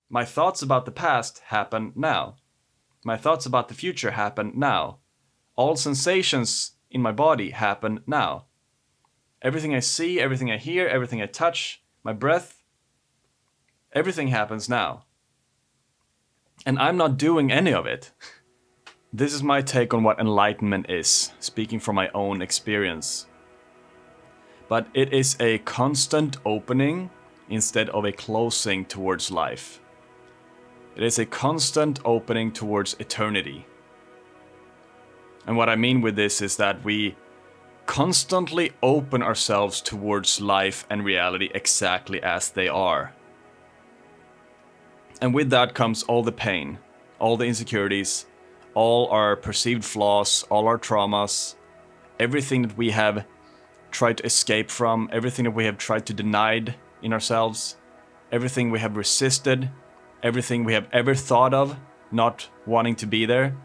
My thoughts about the past happen now. My thoughts about the future happen now. All sensations in my body happen now. Everything I see, everything I hear, everything I touch, my breath, everything happens now. And I'm not doing any of it. This is my take on what enlightenment is, speaking from my own experience. But it is a constant opening instead of a closing towards life. It is a constant opening towards eternity. And what I mean with this is that we constantly open ourselves towards life and reality exactly as they are. And with that comes all the pain, all the insecurities, all our perceived flaws, all our traumas, everything that we have tried to escape from, everything that we have tried to deny in ourselves, everything we have resisted, everything we have ever thought of not wanting to be there,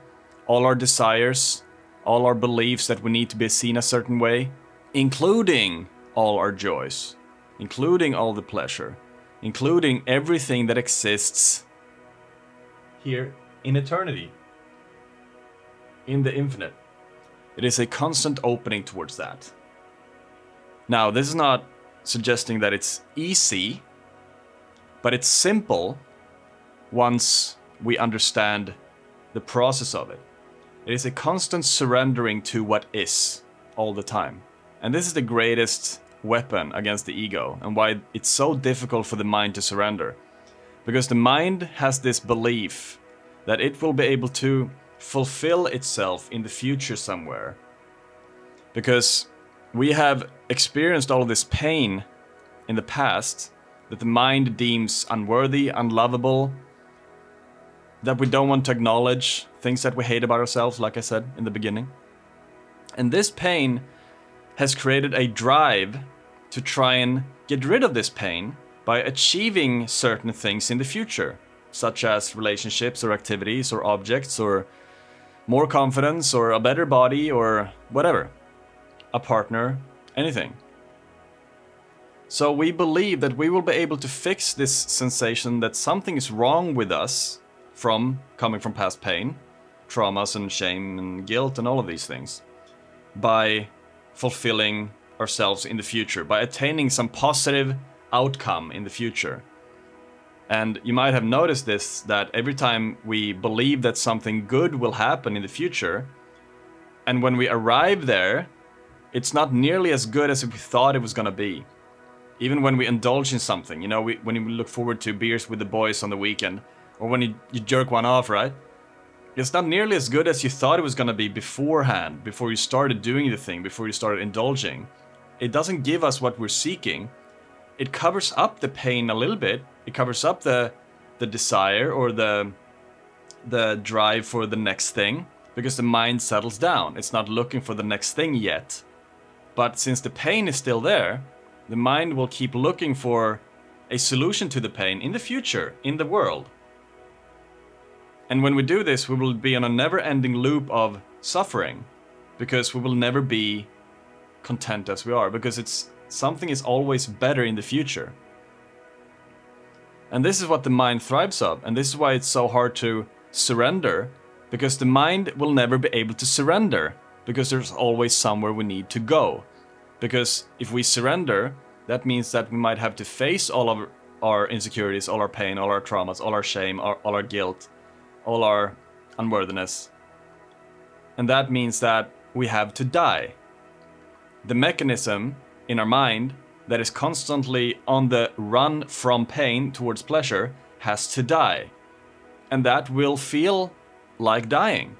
all our desires, all our beliefs that we need to be seen a certain way, including all our joys, including all the pleasure, including everything that exists here in eternity, in the infinite. It is a constant opening towards that. Now, this is not suggesting that it's easy, but it's simple once we understand the process of it. It is a constant surrendering to what is all the time. And this is the greatest weapon against the ego, and why it's so difficult for the mind to surrender. Because the mind has this belief that it will be able to fulfill itself in the future somewhere. Because we have experienced all of this pain in the past that the mind deems unworthy, unlovable, that we don't want to acknowledge, things that we hate about ourselves, like I said in the beginning. And this pain has created a drive to try and get rid of this pain by achieving certain things in the future, such as relationships or activities or objects or more confidence or a better body or whatever, a partner, anything. So we believe that we will be able to fix this sensation that something is wrong with us from coming from past pain, traumas and shame and guilt and all of these things, by fulfilling ourselves in the future, by attaining some positive outcome in the future. And you might have noticed this, that every time we believe that something good will happen in the future, and when we arrive there, it's not nearly as good as we thought it was going to be. Even when we indulge in something, when you look forward to beers with the boys on the weekend, or when you jerk one off, right? It's not nearly as good as you thought it was going to be beforehand, before you started doing the thing, before you started indulging. It doesn't give us what we're seeking. It covers up the pain a little bit. It covers up the desire or the drive for the next thing, because the mind settles down. It's not looking for the next thing yet. But since the pain is still there, the mind will keep looking for a solution to the pain in the future, in the world. And when we do this, we will be on a never-ending loop of suffering, because we will never be content as we are, because something is always better in the future. And this is what the mind thrives on, and this is why it's so hard to surrender, because the mind will never be able to surrender, because there's always somewhere we need to go. Because if we surrender, that means that we might have to face all of our insecurities, all our pain, all our traumas, all our shame, all our guilt, all our unworthiness. And that means that we have to die. The mechanism in our mind that is constantly on the run from pain towards pleasure has to die. And that will feel like dying.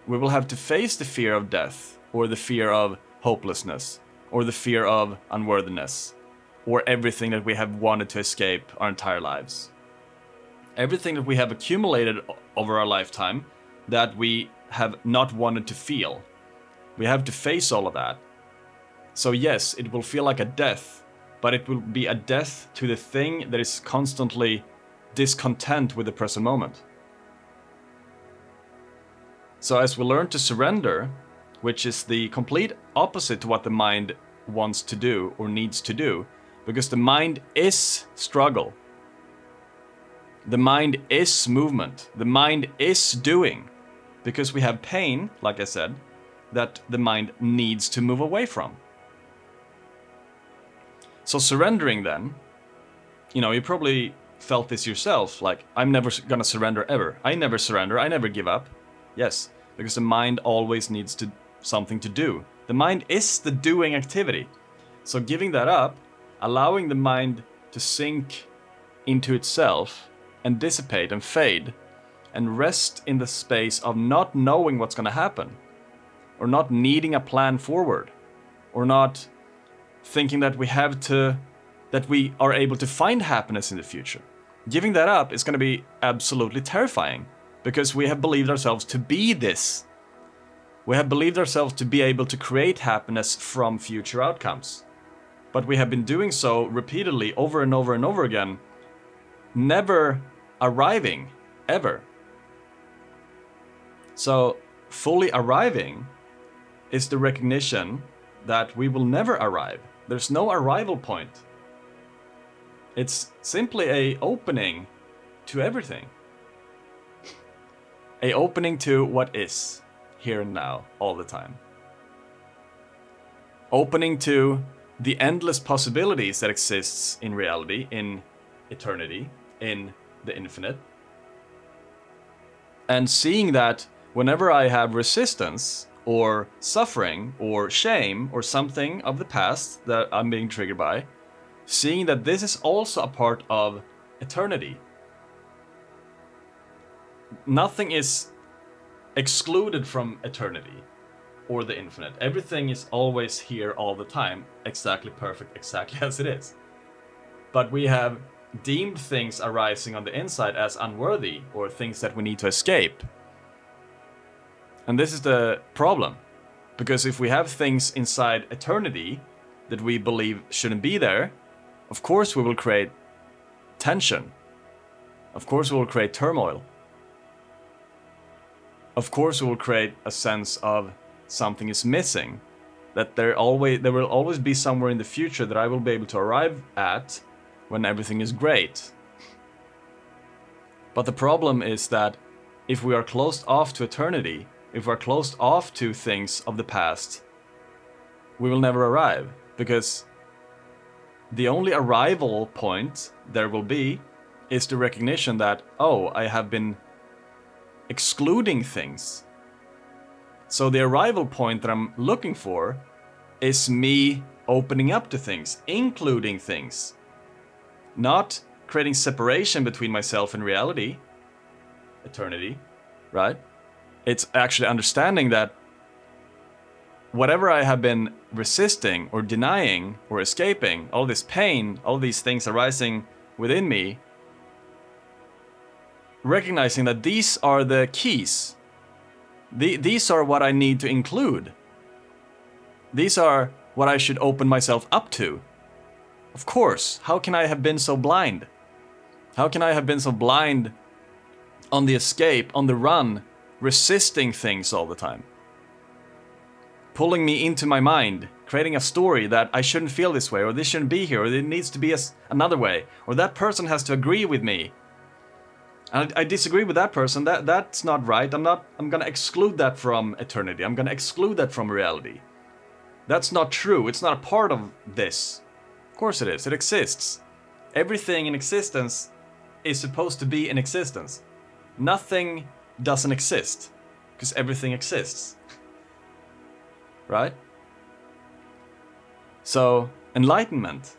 We will have to face the fear of death, or the fear of hopelessness, or the fear of unworthiness, or everything that we have wanted to escape our entire lives. Everything that we have accumulated over our lifetime that we have not wanted to feel. We have to face all of that. So yes, it will feel like a death, but it will be a death to the thing that is constantly discontent with the present moment. So as we learn to surrender, which is the complete opposite to what the mind wants to do or needs to do, because the mind is struggle. The mind is movement. The mind is doing. Because we have pain, like I said, that the mind needs to move away from. So surrendering then, you probably felt this yourself, like, I'm never gonna surrender ever. I never surrender, I never give up. Yes, because the mind always needs something to do. The mind is the doing activity. So giving that up, allowing the mind to sink into itself and dissipate and fade and rest in the space of not knowing what's gonna happen, or not needing a plan forward, or not thinking that we are able to find happiness in the future. Giving that up is going to be absolutely terrifying, because we have believed ourselves to be this. We have believed ourselves to be able to create happiness from future outcomes. But we have been doing so repeatedly over and over and over again, never arriving, ever. So fully arriving is the recognition that we will never arrive. There's no arrival point. It's simply a opening to everything. A opening to what is, here and now, all the time. Opening to the endless possibilities that exists in reality, in eternity, in the infinite. And seeing that whenever I have resistance, or suffering, or shame, or something of the past that I'm being triggered by, seeing that this is also a part of eternity. Nothing is excluded from eternity or the infinite. Everything is always here all the time, exactly perfect, exactly as it is. But we have deemed things arising on the inside as unworthy, or things that we need to escape. And this is the problem, because if we have things inside eternity that we believe shouldn't be there, of course we will create tension. Of course we will create turmoil. Of course we will create a sense of something is missing, that there will always be somewhere in the future that I will be able to arrive at when everything is great. But the problem is that if we are closed off to eternity, if we're closed off to things of the past, we will never arrive, because the only arrival point there will be is the recognition that, oh, I have been excluding things. So the arrival point that I'm looking for is me opening up to things, including things, not creating separation between myself and reality, eternity, right? It's actually understanding that whatever I have been resisting or denying or escaping, all this pain, all these things arising within me, recognizing that these are the keys. These are what I need to include. These are what I should open myself up to. Of course, how can I have been so blind? How can I have been so blind on the escape, on the run, resisting things all the time? Pulling me into my mind, creating a story that I shouldn't feel this way, or this shouldn't be here, or it needs to be another way, or that person has to agree with me. And I disagree with that person, that's not right. I'm gonna exclude that from eternity. I'm gonna exclude that from reality. That's not true. It's not a part of this. Of course it is. It exists. Everything in existence is supposed to be in existence. Nothing doesn't exist, because everything exists. Right? So, enlightenment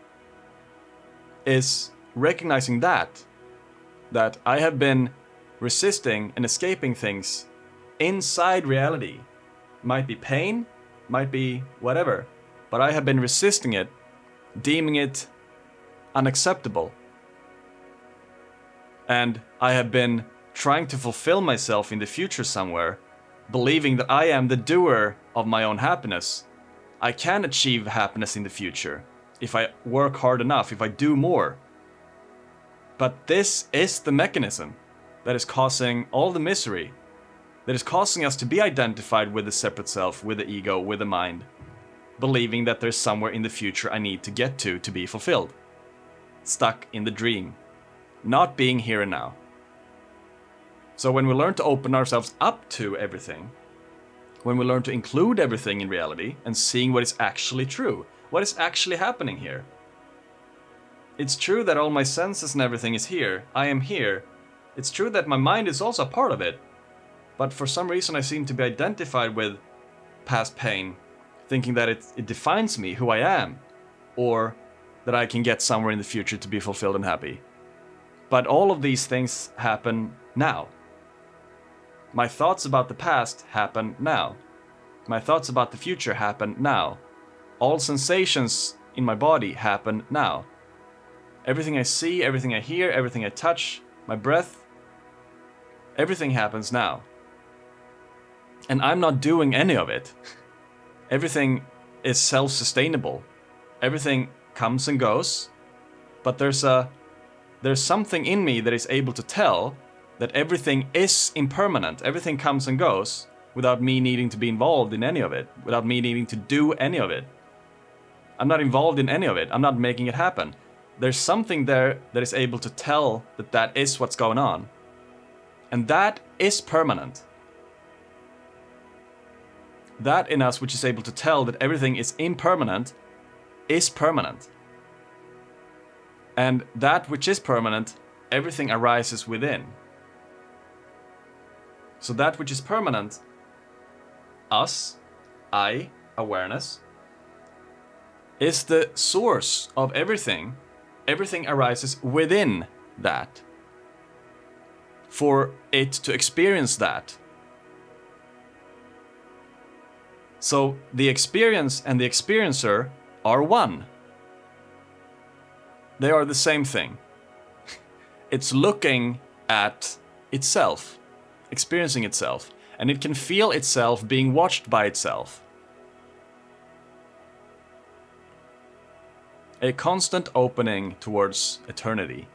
is recognizing that I have been resisting and escaping things inside reality. Might be pain, might be whatever, but I have been resisting it, deeming it unacceptable. And I have been trying to fulfill myself in the future somewhere, believing that I am the doer of my own happiness. I can achieve happiness in the future if I work hard enough, if I do more. But this is the mechanism that is causing all the misery, that is causing us to be identified with the separate self, with the ego, with the mind, believing that there's somewhere in the future I need to get to be fulfilled. Stuck in the dream. not being here and now. So when we learn to open ourselves up to everything, when we learn to include everything in reality and seeing what is actually true, what is actually happening here. It's true that all my senses and everything is here. I am here. It's true that my mind is also a part of it. But for some reason I seem to be identified with past pain, thinking that it defines me, who I am, or that I can get somewhere in the future to be fulfilled and happy. But all of these things happen now. My thoughts about the past happen now. My thoughts about the future happen now. All sensations in my body happen now. Everything I see, everything I hear, everything I touch, my breath, everything happens now. And I'm not doing any of it. Everything is self-sustainable. Everything comes and goes, but there's something in me that is able to tell that everything is impermanent. Everything comes and goes without me needing to be involved in any of it, without me needing to do any of it. I'm not involved in any of it. I'm not making it happen. There's something there that is able to tell that that is what's going on. And that is permanent. That in us which is able to tell that everything is impermanent is permanent. And that which is permanent, everything arises within. So that which is permanent, us, I, awareness, is the source of everything. Everything arises within that. For it to experience that. So the experience and the experiencer are one. They are the same thing. It's looking at itself, experiencing itself, and it can feel itself being watched by itself. A constant opening towards eternity.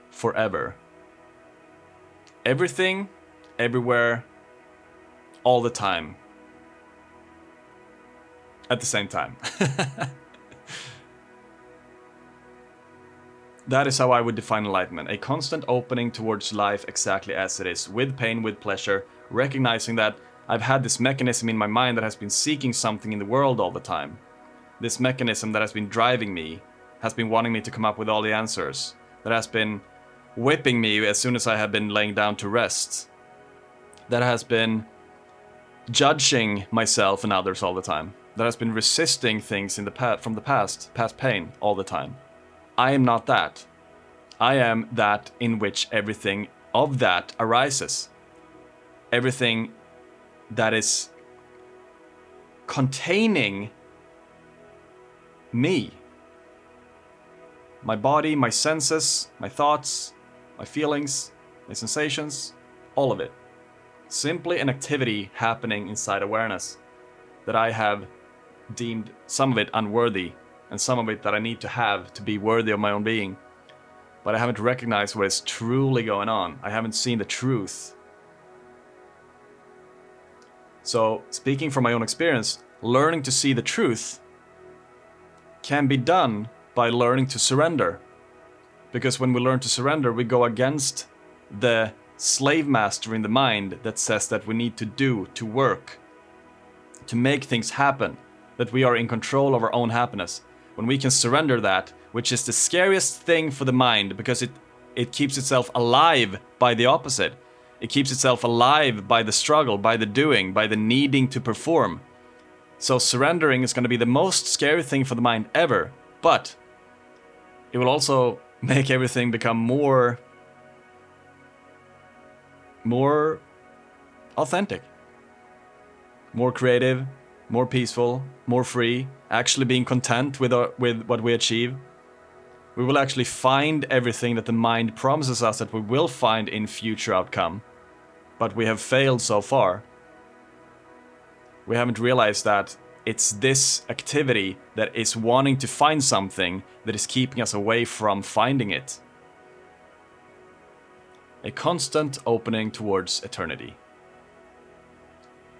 Forever. Everything, everywhere, all the time. At the same time. That is how I would define enlightenment. A constant opening towards life exactly as it is, with pain, with pleasure, recognizing that I've had this mechanism in my mind that has been seeking something in the world all the time. This mechanism that has been driving me, has been wanting me to come up with all the answers, that has been whipping me as soon as I have been laying down to rest, that has been judging myself and others all the time, that has been resisting things in the from the past pain all the time. I am not that. I am that in which everything of that arises. Everything that is containing me. My body, my senses, my thoughts, my feelings, my sensations, all of it. Simply an activity happening inside awareness that I have deemed some of it unworthy and some of it that I need to have to be worthy of my own being. But I haven't recognized what is truly going on. I haven't seen the truth. So, speaking from my own experience, learning to see the truth can be done by learning to surrender. Because when we learn to surrender, we go against the slave master in the mind that says that we need to do, to work, to make things happen, that we are in control of our own happiness. When we can surrender that, which is the scariest thing for the mind, because it keeps itself alive by the opposite. It keeps itself alive by the struggle, by the doing, by the needing to perform. So surrendering is going to be the most scary thing for the mind ever, but it will also make everything become more authentic, more creative, more peaceful, more free, actually being content with what we achieve. We will actually find everything that the mind promises us that we will find in future outcome, but we have failed so far. We haven't realized that it's this activity that is wanting to find something that is keeping us away from finding it. A constant opening towards eternity.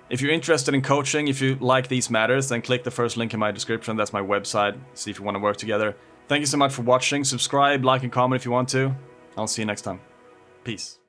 If you're interested in coaching, if you like these matters, then click the first link in my description. That's my website. See if you want to work together. Thank you so much for watching. Subscribe, like, and comment if you want to. I'll see you next time. Peace.